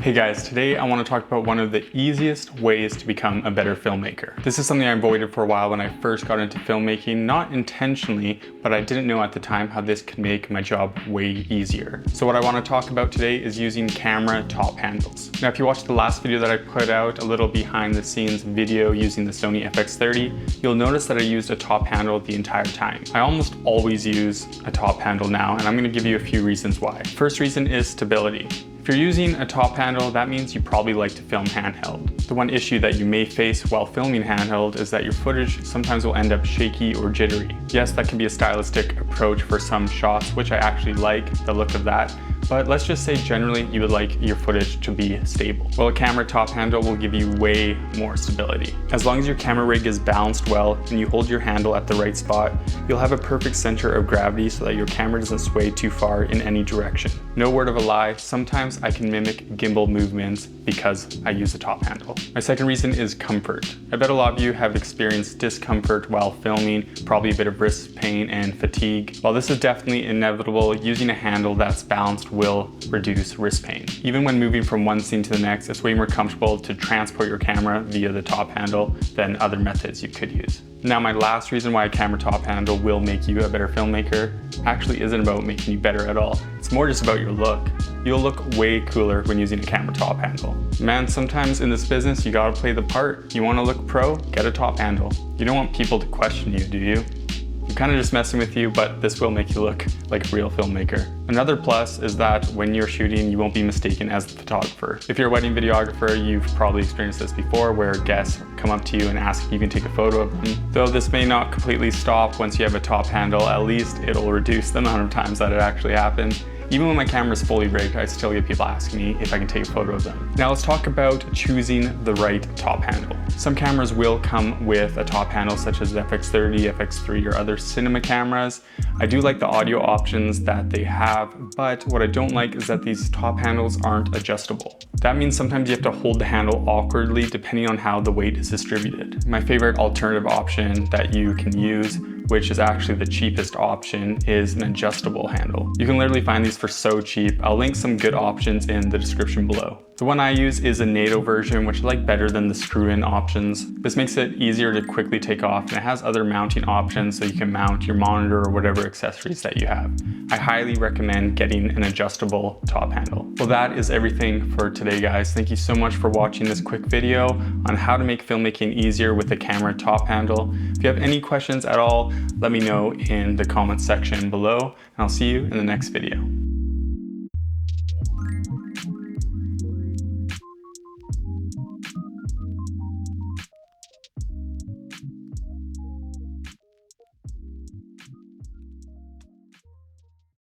Hey guys, today I want to talk about one of the easiest ways to become a better filmmaker. This is something I avoided for a while when I first got into filmmaking, not intentionally, but I didn't know at the time how this could make my job way easier. So what I want to talk about today is using camera top handles. Now if you watched the last video that I put out, a little behind the scenes video using the Sony FX30, you'll notice that I used a top handle the entire time. I almost always use a top handle now, and I'm going to give you a few reasons why. First reason is stability. If you're using a top handle, that means you probably like to film handheld. The one issue that you may face while filming handheld is that your footage sometimes will end up shaky or jittery. Yes, that can be a stylistic approach for some shots, which I actually like the look of that, but let's just say generally you would like your footage to be stable. Well, a camera top handle will give you way more stability. As long as your camera rig is balanced well and you hold your handle at the right spot, you'll have a perfect center of gravity so that your camera doesn't sway too far in any direction. No word of a lie, sometimes I can mimic gimbal movements because I use a top handle. My second reason is comfort. I bet a lot of you have experienced discomfort while filming, probably a bit of wrist pain and fatigue. While this is definitely inevitable, using a handle that's balanced will reduce wrist pain. Even when moving from one scene to the next, it's way more comfortable to transport your camera via the top handle than other methods you could use. Now, my last reason why a camera top handle will make you a better filmmaker actually isn't about making you better at all. It's more just about your look. You'll look way cooler when using a camera top handle. Man, sometimes in this business, you gotta play the part. You wanna look pro? Get a top handle. You don't want people to question you, do you? I'm kind of just messing with you, but this will make you look like a real filmmaker. Another plus is that when you're shooting, you won't be mistaken as the photographer. If you're a wedding videographer, you've probably experienced this before, where guests come up to you and ask if you can take a photo of them. Though this may not completely stop once you have a top handle, at least it'll reduce the amount of times that it actually happens. Even when my camera is fully rigged, I still get people asking me if I can take a photo of them. Now let's talk about choosing the right top handle. Some cameras will come with a top handle such as the FX30, FX3, or other cinema cameras. I do like the audio options that they have, but what I don't like is that these top handles aren't adjustable. That means sometimes you have to hold the handle awkwardly depending on how the weight is distributed. My favorite alternative option that you can use, which is actually the cheapest option, is an adjustable handle. You can literally find these for so cheap. I'll link some good options in the description below. The one I use is a NATO version, which I like better than the screw-in options. This makes it easier to quickly take off, and it has other mounting options so you can mount your monitor or whatever accessories that you have. I highly recommend getting an adjustable top handle. Well, that is everything for today, guys. Thank you so much for watching this quick video on how to make filmmaking easier with a camera top handle. If you have any questions at all, let me know in the comments section below, and I'll see you in the next video.